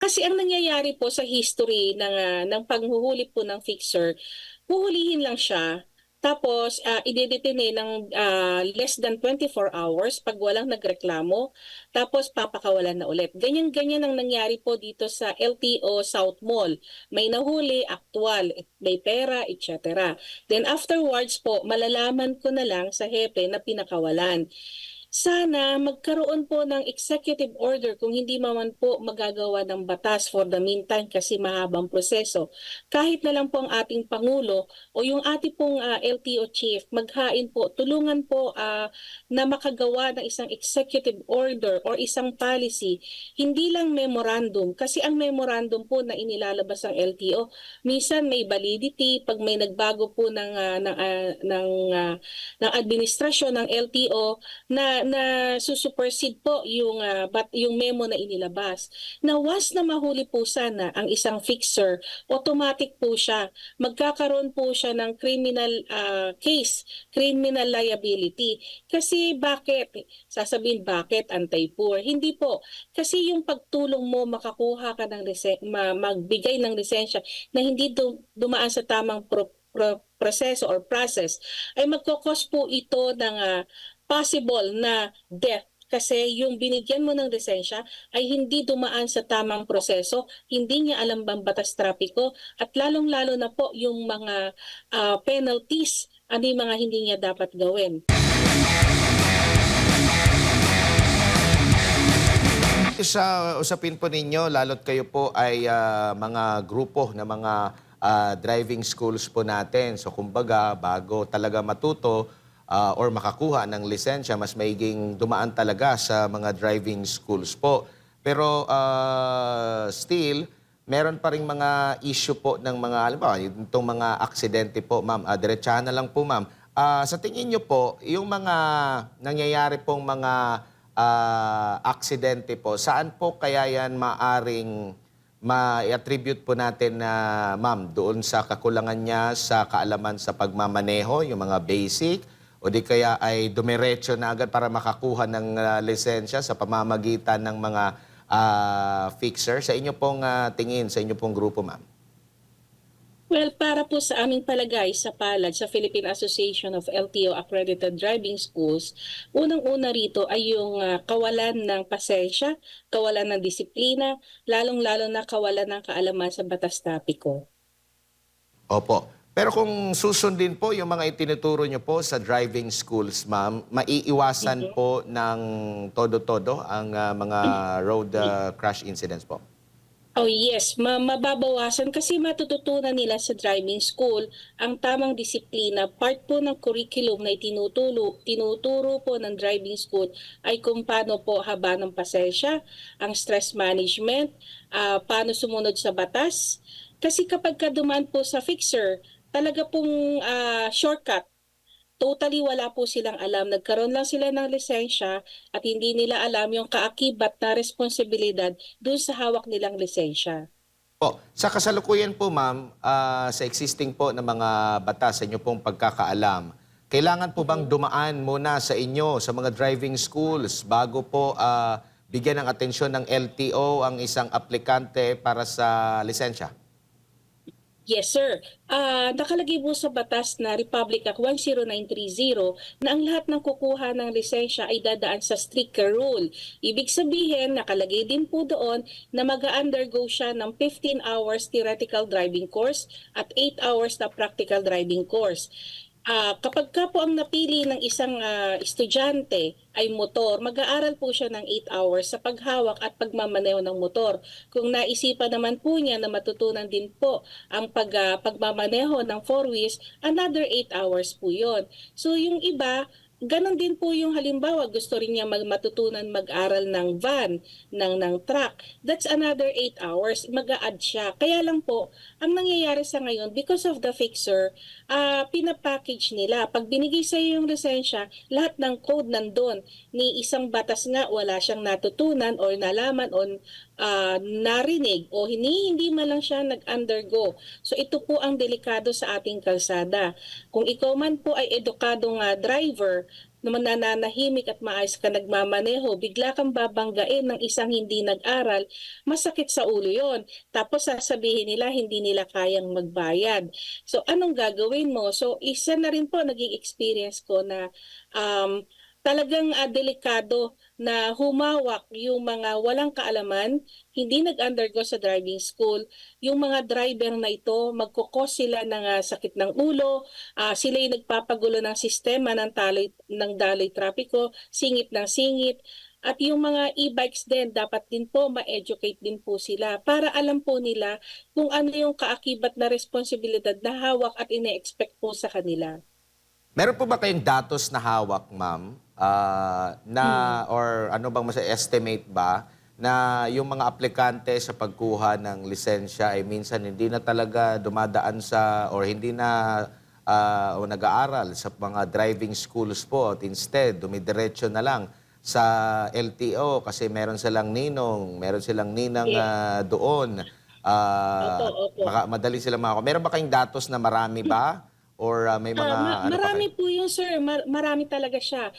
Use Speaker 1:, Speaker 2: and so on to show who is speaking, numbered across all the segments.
Speaker 1: Kasi ang nangyayari po sa history ng panghuhuli po ng fixer, huhulihin lang siya, tapos idedetene ng less than 24 hours pag walang nagreklamo, tapos papakawalan na ulit. Ganyan-ganyan ang nangyari po dito sa LTO South Mall. May nahuli, aktual, may pera, etc. Then afterwards po, malalaman ko na lang sa hepe na pinakawalan. Sana magkaroon po ng executive order kung hindi man po magagawa ng batas for the meantime kasi mahabang proseso. Kahit na lang po ang ating Pangulo o yung ating pong LTO chief, maghain po, tulungan po na makagawa ng isang executive order or isang policy. Hindi lang memorandum kasi ang memorandum po na inilalabas ng LTO, minsan may validity pag may nagbago po ng administrasyon ng LTO na susupersede po yung memo na inilabas. Na once na mahuli po sana ang isang fixer, automatic po siya. Magkakaroon po siya ng criminal case, criminal liability. Kasi bakit? Sasabihin bakit anti-poor? Hindi po. Kasi yung pagtulong mo makakuha ka ng magbigay ng lisensya na hindi dumaan sa tamang proseso or process ay magkakos po ito ng possible na death kasi yung binigyan mo ng lisensya ay hindi dumaan sa tamang proseso, hindi niya alam bang batas trapiko at lalong-lalo na po yung mga penalties, ano yung mga hindi niya dapat gawin.
Speaker 2: Sa usapin po ninyo, lalo't kayo po ay mga grupo na mga driving schools po natin. So kumbaga, bago talaga matuto or makakuha ng lisensya, mas maiging dumaan talaga sa mga driving schools po. Pero still, meron pa ring mga issue po ng mga, halimbawa, itong mga aksidente po, ma'am. Diretsahan na lang po, ma'am. Sa tingin nyo po, yung mga nangyayari pong mga aksidente po, saan po kaya yan maaring ma-attribute po natin na, ma'am, doon sa kakulangan niya sa kaalaman sa pagmamaneho, yung mga basic, o di kaya ay dumiretso na agad para makakuha ng lisensya sa pamamagitan ng mga fixer? Sa inyo pong tingin, sa inyo pong grupo, ma'am?
Speaker 1: Well, para po sa aming palagay sa PALAD, sa Philippine Association of LTO Accredited Driving Schools, unang-una rito ay yung kawalan ng pasensya, kawalan ng disiplina, lalong-lalo na kawalan ng kaalaman sa batas trapiko.
Speaker 2: Opo. Pero kung susundin po yung mga itinuturo nyo po sa driving schools, ma'am, maiiwasan po ng todo-todo ang mga road crash incidents po?
Speaker 1: Oh yes, mababawasan kasi matututunan nila sa driving school ang tamang disiplina. Part po ng curriculum na tinuturo po ng driving school ay kung paano po haba ng pasensya, ang stress management, paano sumunod sa batas. Kasi kapag dumaan po sa fixer, talaga pong shortcut. Totally wala po silang alam. Nagkaroon lang sila ng lisensya at hindi nila alam yung kaakibat na responsibilidad dun sa hawak nilang lisensya.
Speaker 2: Po, sa kasalukuyan po, ma'am, sa existing po na mga batas sa inyo pong pagkakaalam, kailangan po bang dumaan muna sa inyo, sa mga driving schools, bago po bigyan ng atensyon ng LTO ang isang aplikante para sa lisensya?
Speaker 1: Yes, sir. Nakalagay po sa batas na Republic Act 10930 na ang lahat ng kukuha ng lisensya ay dadaan sa stricter rule. Ibig sabihin, nakalagay din po doon na mag-undergo siya ng 15 hours theoretical driving course at 8 hours na practical driving course. Kapag ka po ang napili ng isang estudyante ay motor, mag-aaral po siya ng 8 hours sa paghawak at pagmamaneho ng motor. Kung naisipan naman po niya na matutunan din po ang pagmamaneho ng four wheels, another 8 hours po yon. So yung iba, ganon din po yung halimbawa, gusto rin niya matutunan mag-aral ng van, ng truck. That's another 8 hours, mag-a-add siya. Kaya lang po, ang nangyayari sa ngayon, because of the fixer, pinapackage nila. Pag binigay sa iyo yung lisensya, lahat ng code nandun. Ni isang batas nga, wala siyang natutunan or nalaman o narinig o hindi man lang siya nag-undergo. So ito po ang delikado sa ating kalsada. Kung ikaw man po ay edukadong driver, na nananahimik at maayos ka nagmamaneho, bigla kang babanggain ng isang hindi nag-aral, masakit sa ulo yon. Tapos sasabihin nila hindi nila kayang magbayad. So anong gagawin mo? So isa na rin po naging experience ko na um, talagang delikado na humawak yung mga walang kaalaman, hindi nag-undergo sa driving school, yung mga driver na ito, magkukos sila ng sakit ng ulo, sila yung nagpapagulo ng sistema ng daloy trapiko, singit ng singit, at yung mga e-bikes din, dapat din po ma-educate din po sila para alam po nila kung ano yung kaakibat na responsibilidad na hawak at ine-expect po sa kanila.
Speaker 2: Meron po ba kayong datos na hawak, ma'am? Or ano bang estimate ba na yung mga aplikante sa pagkuha ng lisensya ay minsan hindi na talaga dumadaan sa or hindi na o nag-aaral sa mga driving schools po at instead dumidiretso na lang sa LTO kasi meron silang ninong, meron silang ninang
Speaker 1: Yes.
Speaker 2: doon
Speaker 1: Opo,
Speaker 2: at
Speaker 1: opo.
Speaker 2: madali silang makakuha. Meron ba kayong datos na marami ba? Or may mga ano pa kayo?
Speaker 1: Marami po yun, sir. Marami talaga siya.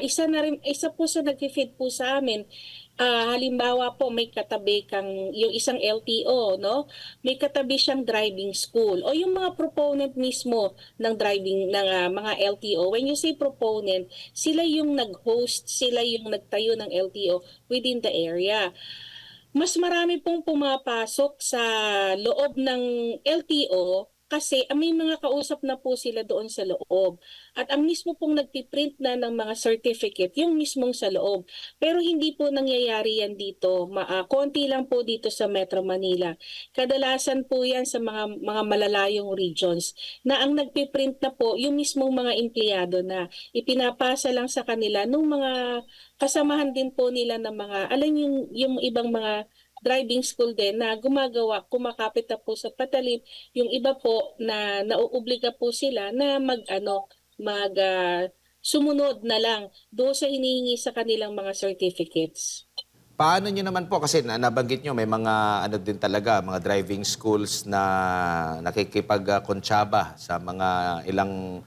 Speaker 1: Isa po sa nag-feed po sa amin. Halimbawa po, may katabi kang, yung isang LTO, no? May katabi siyang driving school. O yung mga proponent mismo ng driving, ng mga LTO. When you say proponent, sila yung nag-host, sila yung nagtayo ng LTO within the area. Mas marami pong pumapasok sa loob ng LTO kasi may mga kausap na po sila doon sa loob. At ang mismo pong nagpiprint na ng mga certificate, yung mismong sa loob. Pero hindi po nangyayari yan dito. Konti lang po dito sa Metro Manila. Kadalasan po yan sa mga malalayong regions na ang nagpiprint na po yung mismong mga empleyado na ipinapasa lang sa kanila nung mga kasamahan din po nila ng mga, alam yung ibang mga driving school din na gumagawa, kumakapit na po sa patalim, yung iba po na nauobliga po sila na sumunod na lang doon sa hinihingi sa kanilang mga certificates.
Speaker 2: Paano nyo naman po, kasi nabanggit nyo, may mga ano din talaga, mga driving schools na nakikipag-kontsaba sa mga ilang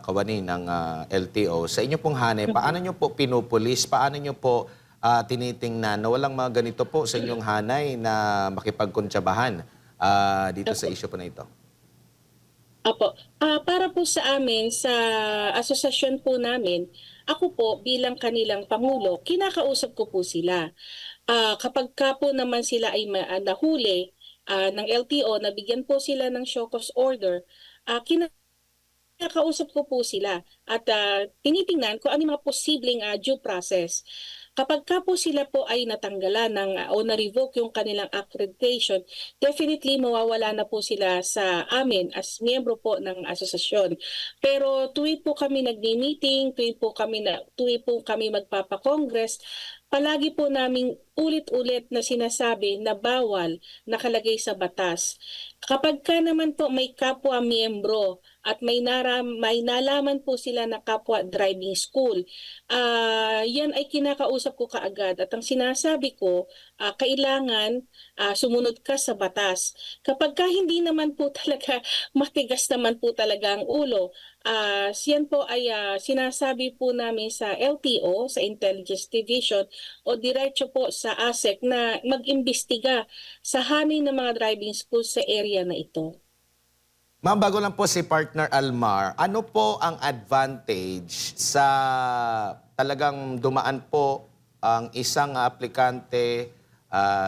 Speaker 2: kawani ng LTO. Sa inyo pong hanay, paano nyo po pinupulis? Paano nyo po tinitingnan na walang mga ganito po sa inyong hanay na makipagkontsabahan dito sa issue po na ito?
Speaker 1: Apo. Para po sa amin, sa asosasyon po namin, ako po bilang kanilang pangulo, kinakausap ko po sila. Kapag ka po naman sila ay nahuli ng LTO, nabigyan po sila ng show cause order, kinakausap ko po sila at tinitingnan kung ano yung mga posibleng due process. Kapag ka po sila po ay natanggalan o na-revoke yung kanilang accreditation, definitely mawawala na po sila sa amin as miyembro po ng asosasyon. Pero tuwing po kami nagmi-meeting, tuwing po kami magpapa-congress, palagi po naming ulit-ulit na sinasabi na bawal nakalagay sa batas. Kapag ka naman po may kapwa miyembro at may nalaman po sila na kapwa driving school, yan ay kinakausap ko kaagad at ang sinasabi ko, kailangan sumunod ka sa batas. Kapag ka hindi naman po talaga, matigas naman po talaga ang ulo, siyan po ay sinasabi po namin sa LTO, sa Intelligence Division, o diretso po sa ASEC na mag-imbestiga sa hanay ng mga driving school sa area na ito.
Speaker 2: Ma'am, bago lang po si Partner Almar, ano po ang advantage sa talagang dumaan po ang isang aplikante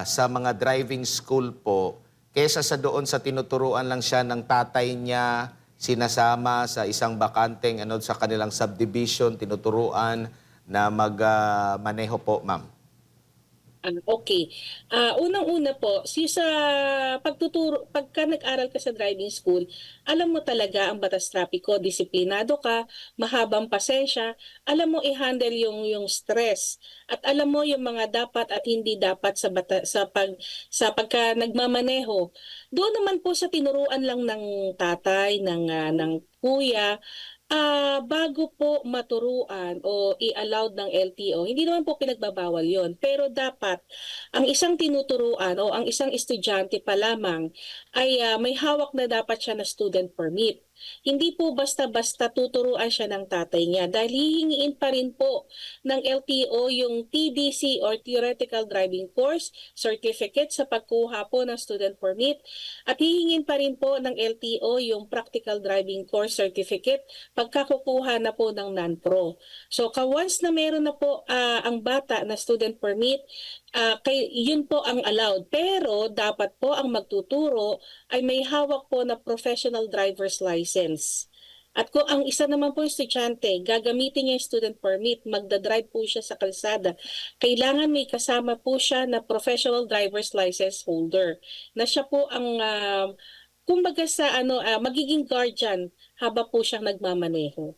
Speaker 2: sa mga driving school po kesa sa doon sa tinuturuan lang siya ng tatay niya, sinasama sa isang bakanteng sa kanilang subdivision, tinuturuan na magmaneho po, ma'am?
Speaker 1: Okay. Unang-una po, sa pagka nag-aral ka sa driving school, alam mo talaga ang batas trapiko, disiplinado ka, mahabang pasensya, alam mo i-handle yung stress at alam mo yung mga dapat at hindi dapat sa pagka nagmamaneho. Doon naman po sa tinuruan lang ng tatay, ng kuya, bago po maturuan o i-allowed ng LTO, hindi naman po pinagbabawal yon. Pero dapat, ang isang tinuturuan o ang isang estudyante pa lamang ay may hawak na dapat siya na student permit. Hindi po basta-basta tuturuan siya ng tatay niya dahil hihingiin pa rin po ng LTO yung TDC or Theoretical Driving Course certificate sa pagkuha po ng student permit at hihingin pa rin po ng LTO yung Practical Driving Course certificate pagkakukuha na po ng non-pro. So once na meron na po ang bata na student permit, yun po ang allowed. Pero dapat po ang magtuturo ay may hawak po na professional driver's license. At kung ang isa naman po yung estudyante, gagamitin niya yung student permit, magdadrive po siya sa kalsada, kailangan may kasama po siya na professional driver's license holder, na siya po ang, kumbaga sa magiging guardian habang po siyang nagmamaneho.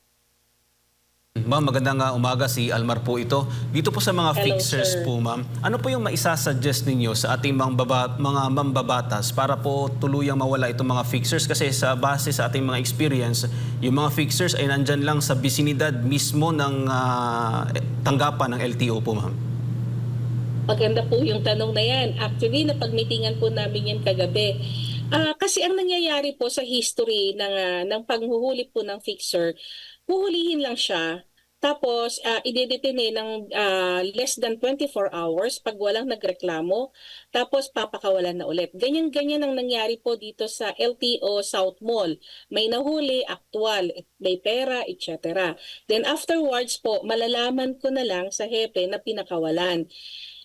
Speaker 3: Ma'am, magandang umaga. Si Almar po ito. Dito po sa mga
Speaker 1: Hello,
Speaker 3: fixers
Speaker 1: sir.
Speaker 3: po, ma'am, ano po yung maisasuggest ninyo sa ating mga mambabatas para po tuluyang mawala itong mga fixers? Kasi sa base sa ating mga experience, yung mga fixers ay nandyan lang sa bisinidad mismo ng tanggapan ng LTO po, ma'am.
Speaker 1: Maganda po yung tanong na yan. Actually, napagmitingan po namin yan kagabi. Kasi ang nangyayari po sa history ng panghuhuli po ng fixer, huhulihin lang siya, tapos idedetine ng less than 24 hours pag walang nagreklamo, tapos papakawalan na ulit. Ganyan-ganyan ang nangyari po dito sa LTO South Mall. May nahuli, aktual, may pera, etc. Then afterwards po, malalaman ko na lang sa hepe na pinakawalan.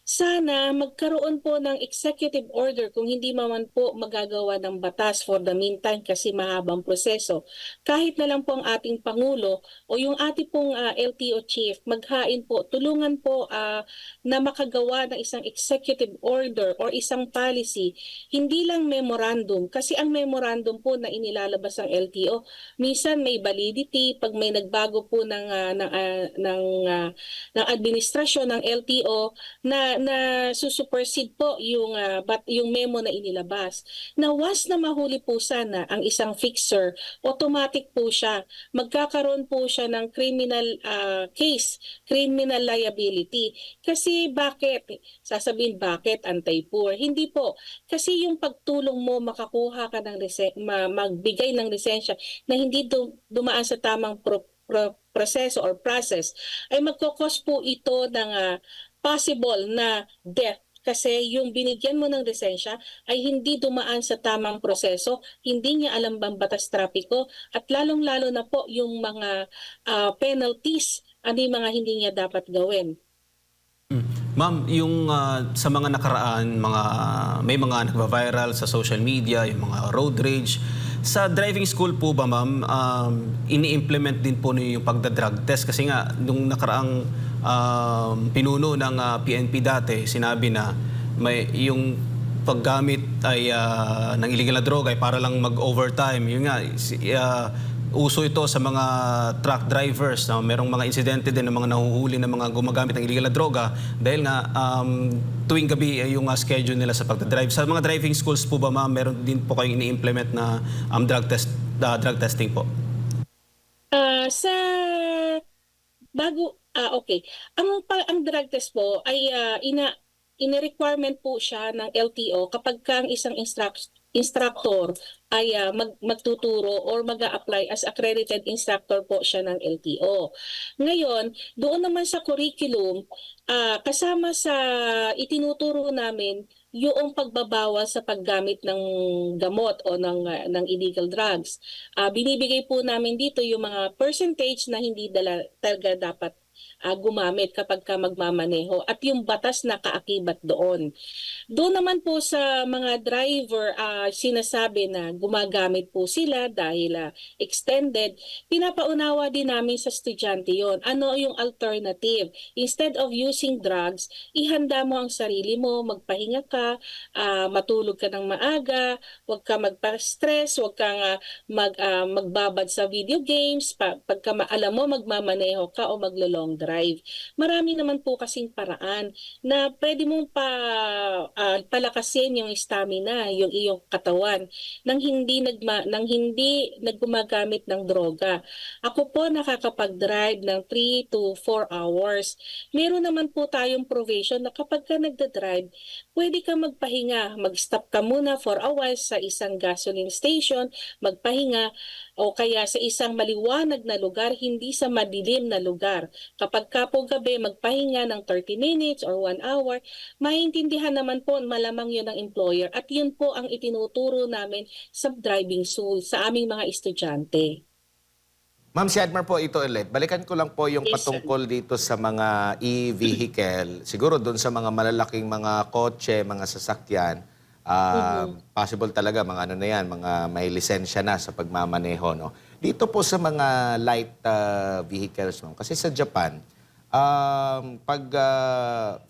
Speaker 1: Sana magkaroon po ng executive order kung hindi man po magagawa ng batas for the meantime kasi mahabang proseso. Kahit na lang po ang ating Pangulo o yung ating pong LTO chief, maghain po, tulungan po na makagawa ng isang executive order or isang policy. Hindi lang memorandum kasi ang memorandum po na inilalabas ng LTO, minsan may validity pag may nagbago po ng administrasyon ng LTO na susupersede po yung memo na inilabas. Na once na mahuli po sana ang isang fixer, automatic po siya. Magkakaroon po siya ng criminal case, criminal liability. Kasi bakit? Sasabihin bakit anti-poor? Hindi po. Kasi yung pagtulong mo makakuha ka ng magbigay ng lisensya na hindi dumaan sa tamang proseso or process ay magkakos po ito ng possible na death kasi yung binigyan mo ng lisensya ay hindi dumaan sa tamang proseso, hindi niya alam bang batas trapiko at lalong-lalo na po yung mga penalties, ano yung mga hindi niya dapat gawin.
Speaker 3: Ma'am, yung sa mga nakaraan, may mga nagva-viral sa social media, yung mga road rage. Sa driving school po ba, ma'am, ini-implement din po niyo yung pagda-drug test? Kasi nga, nung nakaraang pinuno ng PNP dati, sinabi na yung paggamit ay ng illegal na droga ay para lang mag-overtime. Yun nga, uso ito sa mga truck drivers na merong mga insidente din ng mga nahuhuli ng mga gumagamit ng illegal na droga dahil nga tuwing gabi ay yung schedule nila sa pagdadrive. Sa mga driving schools po ba, ma'am, meron din po kayong ini-implement na drug testing po?
Speaker 1: Sa okay. Ang drug test po ay ina-requirement po siya ng LTO kapag ang isang instructor ay magtuturo or mag-a-apply as accredited instructor po siya ng LTO. Ngayon, doon naman sa curriculum, kasama sa itinuturo namin yung pagbabawal sa paggamit ng gamot o ng illegal drugs. Binibigay po namin dito yung mga percentage na hindi talaga dapat gumamit kapag ka magmamaneho at yung batas na kaakibat doon. Doon naman po sa mga driver, sinasabi na gumagamit po sila dahil extended. Pinapaunawa din namin sa estudyante yon. Ano yung alternative? Instead of using drugs, ihanda mo ang sarili mo, magpahinga ka, matulog ka ng maaga, huwag ka magpa-stress, huwag kang magbabad sa video games, pagka alam mo magmamaneho ka o maglolong long drive. Marami naman po kasing paraan na pwede mong palakasin yung stamina, yung iyong katawan nang hindi naggumagamit ng droga. Ako po nakakapag-drive ng 3 to 4 hours. Meron naman po tayong provision na kapag ka nagda-drive, pwede ka magpahinga. Mag-stop ka muna for a while sa isang gasoline station, magpahinga, o kaya sa isang maliwanag na lugar, hindi sa madilim na lugar. Kapag ka po gabi, magpahinga ng 30 minutes or 1 hour, maintindihan naman po malamang yun ng employer. At yun po ang itinuturo namin sa driving school sa aming mga estudyante.
Speaker 2: Ma'am Siadmar po, ito ulit. Balikan ko lang po yung
Speaker 1: Yes, sir.
Speaker 2: patungkol dito sa mga e-vehicle. Siguro doon sa mga malalaking mga kotse, mga sasakyan, possible talaga mga ano na yan, mga may lisensya na sa pagmamaneho. No? Dito po sa mga light vehicles, ma'am, kasi sa Japan, pag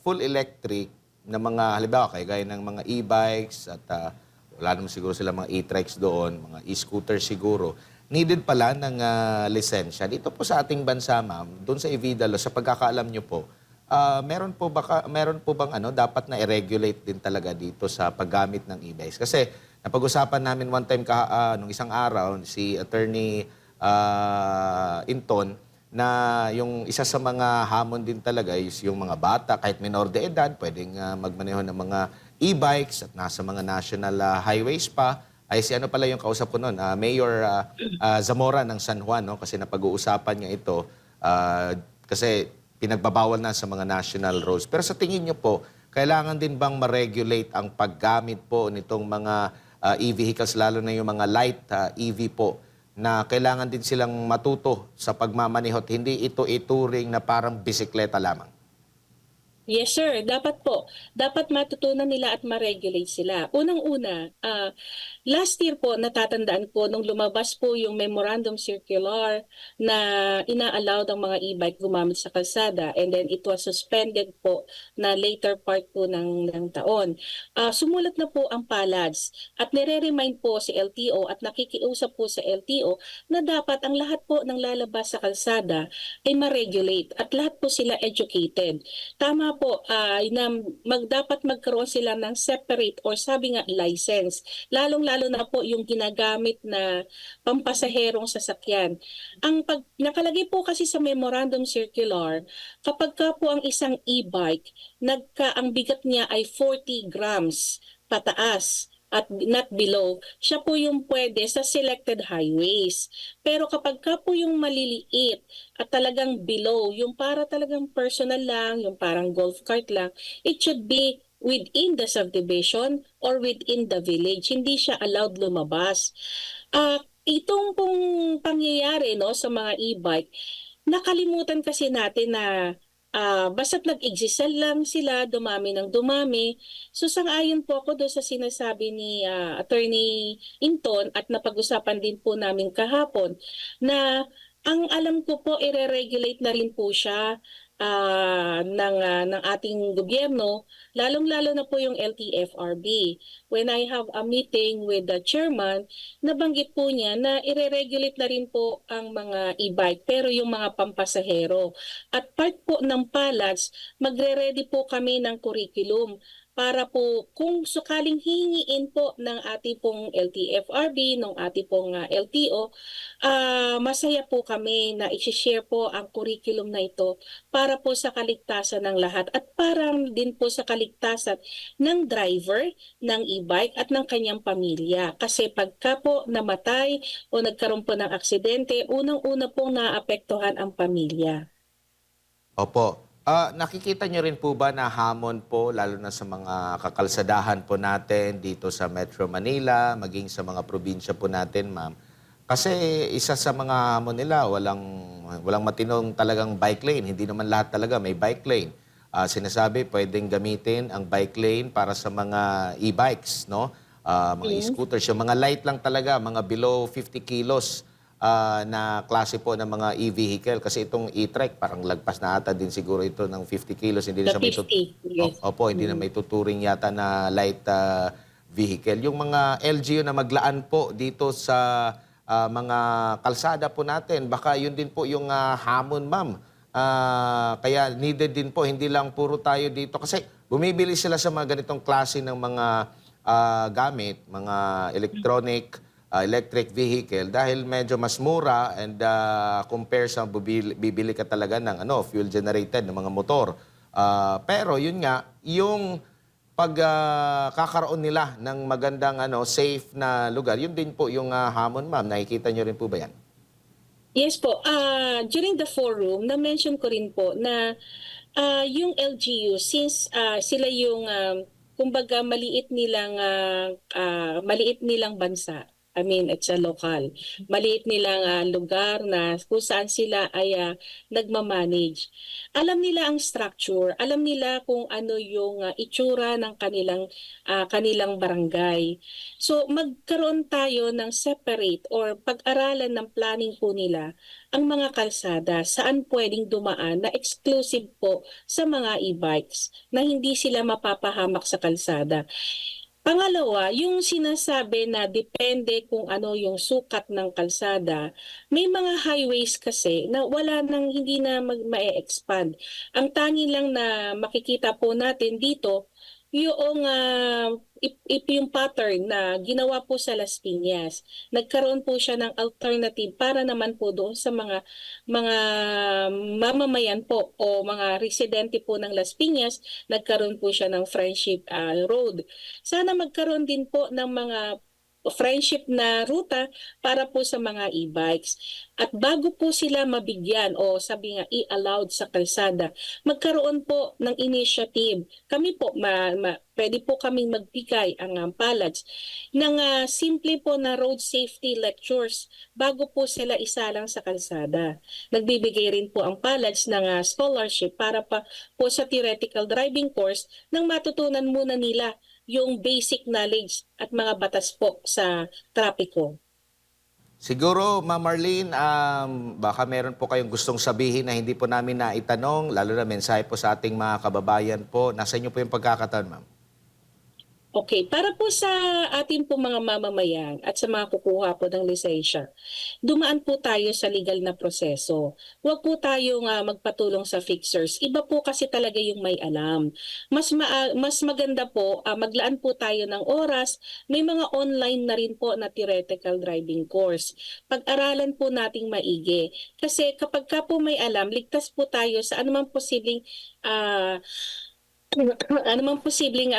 Speaker 2: full electric na mga, halimbawa, gaya ng mga e-bikes at wala naman siguro sila mga e-trikes doon, mga e-scooter siguro, needed pala ng lisensya. Dito po sa ating bansa, ma'am, doon sa Evidalo, sa pagkakaalam nyo po, meron po bang dapat na i-regulate din talaga dito sa paggamit ng e-bikes? Kasi napag-usapan namin one time nung isang araw, si Attorney Inton, na yung isa sa mga hamon din talaga is yung mga bata, kahit minor de edad, pwedeng magmaneho ng mga e-bikes at nasa mga national highways pa. Ay si ano pala yung kausap ko noon, Mayor Zamora ng San Juan, no? Kasi napag-uusapan niya ito kasi pinagbabawal na sa mga national roads. Pero sa tingin niyo po, kailangan din bang ma-regulate ang paggamit po nitong mga e-vehicles, lalo na yung mga light EV po, na kailangan din silang matuto sa pagmamaneho at hindi ito ituring na parang bisikleta lamang?
Speaker 1: Yes, sir. Dapat po. Dapat matutunan nila at ma-regulate sila. Unang-una, last year po, natatandaan ko, nung lumabas po yung memorandum circular na ina-allow ang mga e-bike gumamit sa kalsada, and then it was suspended po na later part po ng taon. Sumulat na po ang PALADS at nire-remind po si LTO at nakikiusap po sa LTO na dapat ang lahat po ng lalabas sa kalsada ay ma-regulate at lahat po sila educated. Tama po, na dapat magkaroon sila ng separate or sabi nga license, lalong-lalo na po yung ginagamit na pampasaherong sasakyan. Nakalagay po kasi sa memorandum circular, kapag ka po ang isang e-bike, ang bigat niya ay 40 grams pataas at not below, siya po yung pwede sa selected highways. Pero kapag ka po yung maliliit at talagang below, yung para talagang personal lang, yung parang golf cart lang, it should be within the subdivision or within the village. Hindi siya allowed lumabas. Itong pong pangyayari, no, sa mga e-bike, nakalimutan kasi natin na basta't nag-exist lang sila, dumami ng dumami. So sang-ayon po ako doon sa sinasabi ni Attorney Inton at napag-usapan din po namin kahapon na ang alam ko po, ire-regulate na rin po siya ng ating gobyerno, lalong-lalo na po yung LTFRB. When I have a meeting with the chairman, nabanggit po niya na ire-regulate na rin po ang mga e-bike, pero yung mga pampasahero. At part po ng PALADS, magre-ready po kami ng curriculum para po kung sakaling hingiin po ng ating pong LTFRB, ng ating pong LTO, masaya po kami na i-share po ang curriculum na ito para po sa kaligtasan ng lahat at parang din po sa kaligtasan ng driver ng e-bike at ng kanyang pamilya. Kasi pagka po namatay o nagkaroon po ng aksidente, unang-una pong naapektuhan ang pamilya.
Speaker 2: Opo. Nakikita nyo rin po ba na hamon po, lalo na sa mga kakalsadahan po natin dito sa Metro Manila, maging sa mga probinsya po natin, ma'am? Kasi isa sa mga hamon nila, walang matinong talagang bike lane. Hindi naman lahat talaga may bike lane. Sinasabi, pwedeng gamitin ang bike lane para sa mga e-bikes, no? Mga e-scooters. Yung mga light lang talaga, mga below 50 kilos na klase po ng mga e-vehicle. Kasi itong e-trike, parang lagpas na ata din siguro ito ng 50 kilos. Hindi na
Speaker 1: The 50, yes.
Speaker 2: Opo, hindi na may tuturing yata na light vehicle. Yung mga LGU na maglaan po dito sa mga kalsada po natin, baka yun din po yung hamon, ma'am, Kaya needed din po, hindi lang puro tayo dito. Kasi bumibili sila sa mga ganitong klase ng mga gamit, mga electric vehicle dahil medyo mas mura and compare sa bibili ka talaga ng fuel generated ng mga motor. Pero yun nga, yung kakaroon nila ng magandang safe na lugar, yun din po yung hamon, ma'am. Nakikita nyo rin po ba yan?
Speaker 1: Yes po. During the forum, na-mention ko rin po na yung LGU, since sila yung kumbaga maliit nilang bansa. I mean, it's a local. Maliit nilang lugar na kung saan sila ay nagmamanage. Alam nila ang structure, alam nila kung ano yung itsura ng kanilang barangay. So magkaroon tayo ng separate or pag-aralan ng planning po nila ang mga kalsada saan pwedeng dumaan na exclusive po sa mga e-bikes na hindi sila mapapahamak sa kalsada. Pangalawa, yung sinasabi na depende kung ano yung sukat ng kalsada, may mga highways kasi na wala nang hindi na ma-expand. Ang tangi lang na makikita po natin dito, yung yung pattern na ginawa po sa Las Piñas. Nagkaroon po siya ng alternative para naman po doon sa mga mamamayan po o mga residente po ng Las Piñas, nagkaroon po siya ng Friendship Road. Sana magkaroon din po ng mga friendship na ruta para po sa mga e-bikes. At bago po sila mabigyan o sabi nga i-allowed sa kalsada, magkaroon po ng initiative. Kami po, pwede po kaming magbigay ang palads ng simple po na road safety lectures bago po sila isalang sa kalsada. Nagbibigay rin po ang palads ng scholarship para pa po sa theoretical driving course nang matutunan muna nila yung basic knowledge at mga batas po sa trapiko.
Speaker 2: Siguro, Ma'am Marlene, baka meron po kayong gustong sabihin na hindi po namin naitanong, lalo na mensahe po sa ating mga kababayan po. Nasa inyo po yung pagkakataon, ma'am.
Speaker 1: Okay, para po sa ating po mga mamamayan at sa mga kukuha po ng lisensya, dumaan po tayo sa legal na proseso. Huwag po tayong magpatulong sa fixers. Iba po kasi talaga yung may alam. Mas maganda po, maglaan po tayo ng oras. May mga online na rin po na theoretical driving course. Pag-aralan po nating maigi. Kasi kapag ka po may alam, ligtas po tayo sa anumang posibleng ah, anumang posibleng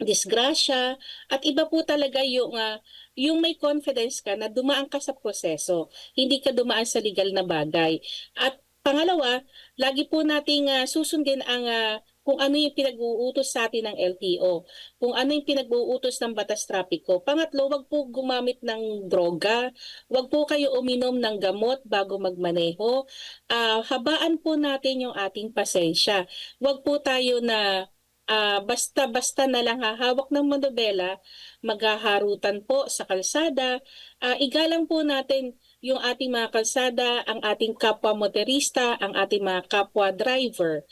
Speaker 1: disgrasya at iba po talaga yung may confidence ka na dumaan ka sa proseso, hindi ka dumaan sa legal na bagay. At pangalawa, lagi po nating susundin ang kung ano yung pinag-uutos sa atin ng LTO, kung ano yung pinag-uutos ng batas trapiko. Pangatlo, wag po gumamit ng droga, wag po kayo uminom ng gamot bago magmaneho. Habaan po natin yung ating pasensya. Wag po tayo na basta-basta na lang hahawak ng manobela, maghaharutan po sa kalsada. Igalang po natin yung ating mga kalsada, ang ating kapwa motorista, ang ating mga kapwa driver.